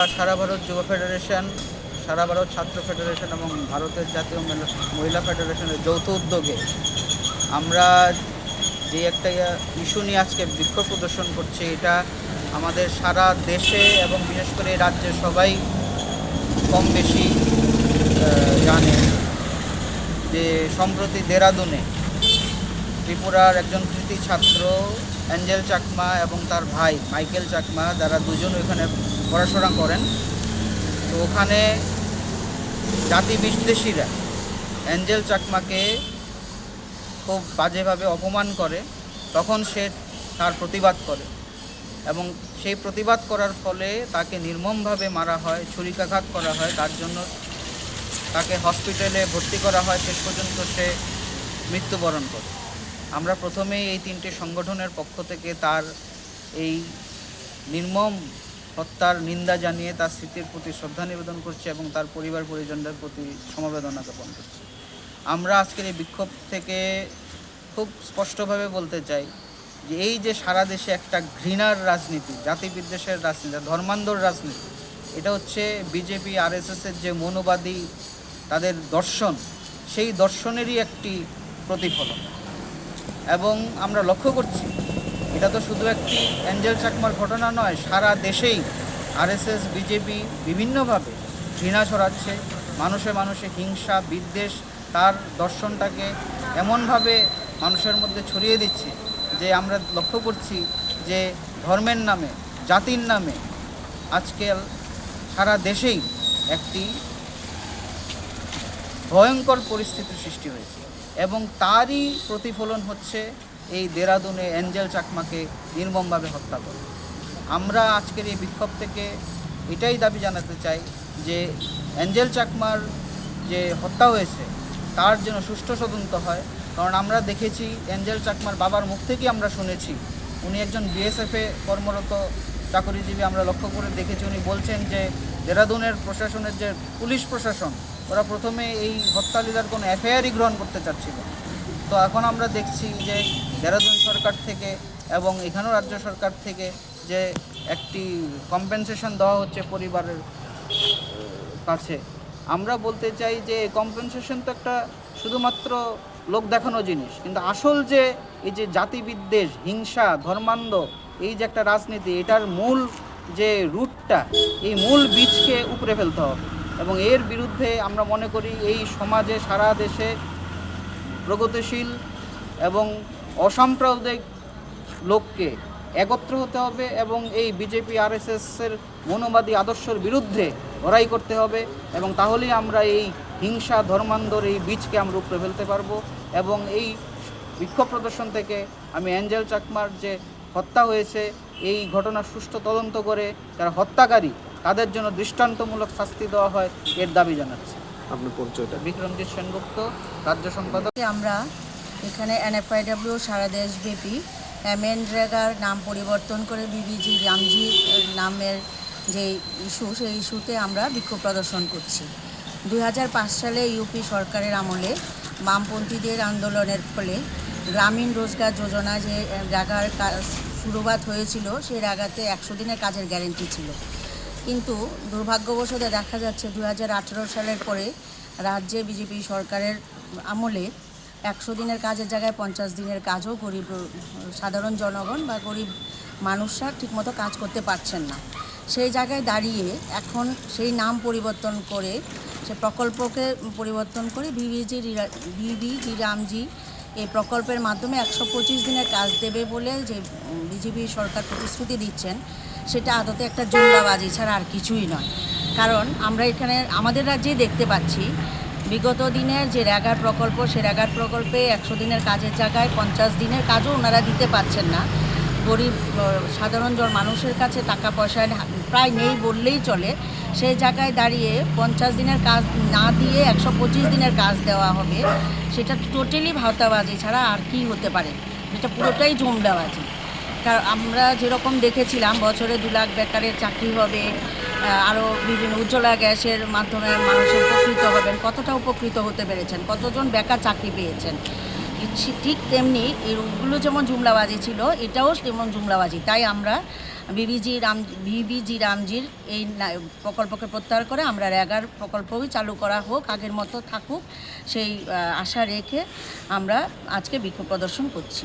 সারা ভারত যুব ফেডারেশন, সারা ভারত ছাত্র ফেডারেশন এবং ভারতের জাতীয় মহিলা ফেডারেশনের যৌথ উদ্যোগে আমরা যে একটা ইস্যু নিয়ে আজকে বিক্ষোভ প্রদর্শন করছি, এটা আমাদের সারা দেশে এবং বিশেষ করে রাজ্যে সবাই কম বেশি জানে যে সম্প্রতি দেরাদুনে ত্রিপুরার একজন কৃতি ছাত্র অ্যাঞ্জেল চাকমা এবং তার ভাই মাইকেল চাকমা, যারা দুজন এখানে পড়াশোনা করেন, তো ওখানে জাতি বিদ্বেষীরা অ্যাঞ্জেল চাকমাকে খুব বাজেভাবে অপমান করে। তখন সে তার প্রতিবাদ করে এবং সেই প্রতিবাদ করার ফলে তাকে নির্মমভাবে মারা হয়, ছুরিকাঘাত করা হয়। তার জন্য তাকে হসপিটালে ভর্তি করা হয়, শেষ পর্যন্ত সে মৃত্যুবরণ করে। আমরা প্রথমেই এই তিনটি সংগঠনের পক্ষ থেকে তার এই নির্মম হত্যার নিন্দা জানিয়ে তার স্মৃতির প্রতি শ্রদ্ধা নিবেদন করছি এবং তার পরিবার পরিজনদের প্রতি সমবেদনা জ্ঞাপন করছি। আমরা আজকের এই বিক্ষোভ থেকে খুব স্পষ্টভাবে বলতে চাই যে এই যে সারা দেশে একটা ঘৃণার রাজনীতি, জাতি বিদ্বেষের রাজনীতি, ধর্মান্ধর রাজনীতি, এটা হচ্ছে বিজেপি আরএসএসের যে মনোবাদী তাদের দর্শন, সেই দর্শনেরই একটি প্রতিফলন। এবং আমরা লক্ষ্য করছি এটা তো শুধু একটি অ্যাঞ্জেল চাকমার ঘটনা নয়, সারা দেশেই আরএসএস বিজেপি বিভিন্নভাবে ঘৃণা ছড়াচ্ছে, মানুষে মানুষে হিংসা বিদ্বেষ, তার দর্শনটাকে এমনভাবে মানুষের মধ্যে ছড়িয়ে দিচ্ছে যে আমরা লক্ষ্য করছি যে ধর্মের নামে, জাতির নামে আজকাল সারা দেশেই একটি ভয়ঙ্কর পরিস্থিতির সৃষ্টি হয়েছে এবং তারই প্রতিফলন হচ্ছে এই দেরাদুনে অ্যাঞ্জেল চাকমাকে নির্মমভাবে হত্যা করে। আমরা আজকের এই বিক্ষোভ থেকে এটাই দাবি জানাতে চাই যে অ্যাঞ্জেল চাকমার যে হত্যা হয়েছে তার যেন সুষ্ঠু তদন্ত হয়। কারণ আমরা দেখেছি অ্যাঞ্জেল চাকমার বাবার মুখ থেকেই আমরা শুনেছি, উনি একজন বিএসএফে কর্মরত চাকরিজীবী। আমরা লক্ষ্য করে দেখেছি উনি বলছেন যে দেরাদুনের প্রশাসনের যে পুলিশ প্রশাসন, ওরা প্রথমে এই হত্যালীলার কোনো এফআইআরই গ্রহণ করতে চাচ্ছিল। তো এখন আমরা দেখছি যে দেরাদুন সরকার থেকে এবং এখানেও রাজ্য সরকার থেকে যে একটি কম্পেনসেশন দেওয়া হচ্ছে পরিবারের কাছে। আমরা বলতে চাই যে কম্পেনসেশন তো একটা শুধুমাত্র লোক দেখানো জিনিস, কিন্তু আসল যে এই যে জাতিবিদ্বেষ, হিংসা, ধর্মান্ধ, এই যে একটা রাজনীতি, এটার মূল যে রুটটা, এই মূল বীজকে উপড়ে ফেলতে হবে। এবং এর বিরুদ্ধে আমরা মনে করি এই সমাজে সারা দেশে প্রগতিশীল এবং অসাম্প্রদায়িক লোককে একত্র হতে হবে এবং এই বিজেপি আরএসএসের মনোবাদী আদর্শের বিরুদ্ধে লড়াই করতে হবে এবং তাহলেই আমরা এই হিংসা ধর্মান্ধর এই বীজকে আমরা উপড়ে ফেলতে পারবো। এবং এই বিক্ষোভ প্রদর্শন থেকে আমি অ্যাঞ্জেল চাকমার যে হত্যা হয়েছে এই ঘটনার সুষ্ঠু তদন্ত করে যারা হত্যাকারী তাদের জন্য দৃষ্টান্তমূলক শাস্তি দেওয়া হয়, এর দাবি জানাচ্ছি। আপনার পরিচয়টা? বিক্রমজিৎ সেনগুপ্ত, রাজ্য সম্পাদক। আমরা এখানে এনএফআইডব্লিউ সারা দেশব্যাপী ম্যানরেগার নাম পরিবর্তন করে বিবিজি রামজি নামের যে ইস্যু, সেই ইস্যুতে আমরা বিক্ষোভ প্রদর্শন করছি। 2005 সালে ইউপি সরকারের আমলে বামপন্থীদের আন্দোলনের ফলে গ্রামীণ রোজগার যোজনা যে জায়গার শুরুবাত হয়েছিল, সেই জায়গাতে 100 দিনের কাজের গ্যারেন্টি ছিল। কিন্তু দুর্ভাগ্যবশত দেখা যাচ্ছে 2018 সালের পরে রাজ্যে বিজেপি সরকারের আমলে 100 দিনের কাজের জায়গায় 50 দিনের কাজও গরিব সাধারণ জনগণ বা গরিব মানুষরা ঠিকমতো কাজ করতে পারছেন না। সেই জায়গায় দাঁড়িয়ে এখন সেই নাম পরিবর্তন করে, সে প্রকল্পকে পরিবর্তন করে বিবিজি রামজি এই প্রকল্পের মাধ্যমে 125 দিনের কাজ দেবে বলে যে বিজেপি সরকার প্রতিশ্রুতি দিচ্ছেন, সেটা আদতে একটা জুমলাবাজি ছাড়া আর কিছুই নয়। কারণ আমরা এখানে আমাদের রাজ্যেই দেখতে পাচ্ছি বিগত দিনের যে রেগার প্রকল্প, সে রেগার প্রকল্পে 100 দিনের কাজের জায়গায় 50 দিনের কাজও ওনারা দিতে পারছেন না। গরিব সাধারণ মানুষের কাছে টাকা পয়সা প্রায় নেই বললেই চলে। সেই জায়গায় দাঁড়িয়ে 50 দিনের কাজ না দিয়ে 125 দিনের কাজ দেওয়া হবে, সেটা টোটালি ভাওতাবাজি ছাড়া আর কি হতে পারে। এটা পুরোটাই জুমলাবাজি। কারণ আমরা যেরকম দেখেছিলাম বছরে 2 লাখ বেকারের চাকরি হবে, আরও বিভিন্ন উজ্জ্বলা গ্যাসের মাধ্যমে মানুষের উপকৃত হবেন, কতটা উপকৃত হতে পেরেছেন, কতজন বেকার চাকরি পেয়েছেন। ঠিক তেমনি এগুলো যেমন জুমলাবাজি ছিল, এটাও তেমন জুমলাবাজি। তাই আমরা বিবিজি রামজির এই প্রকল্পকে প্রত্যাহার করে আমরা রেগার প্রকল্পই চালু করা হোক, আগের মতো থাকুক সেই আশা রেখে আমরা আজকে বিক্ষোভ প্রদর্শন করছি।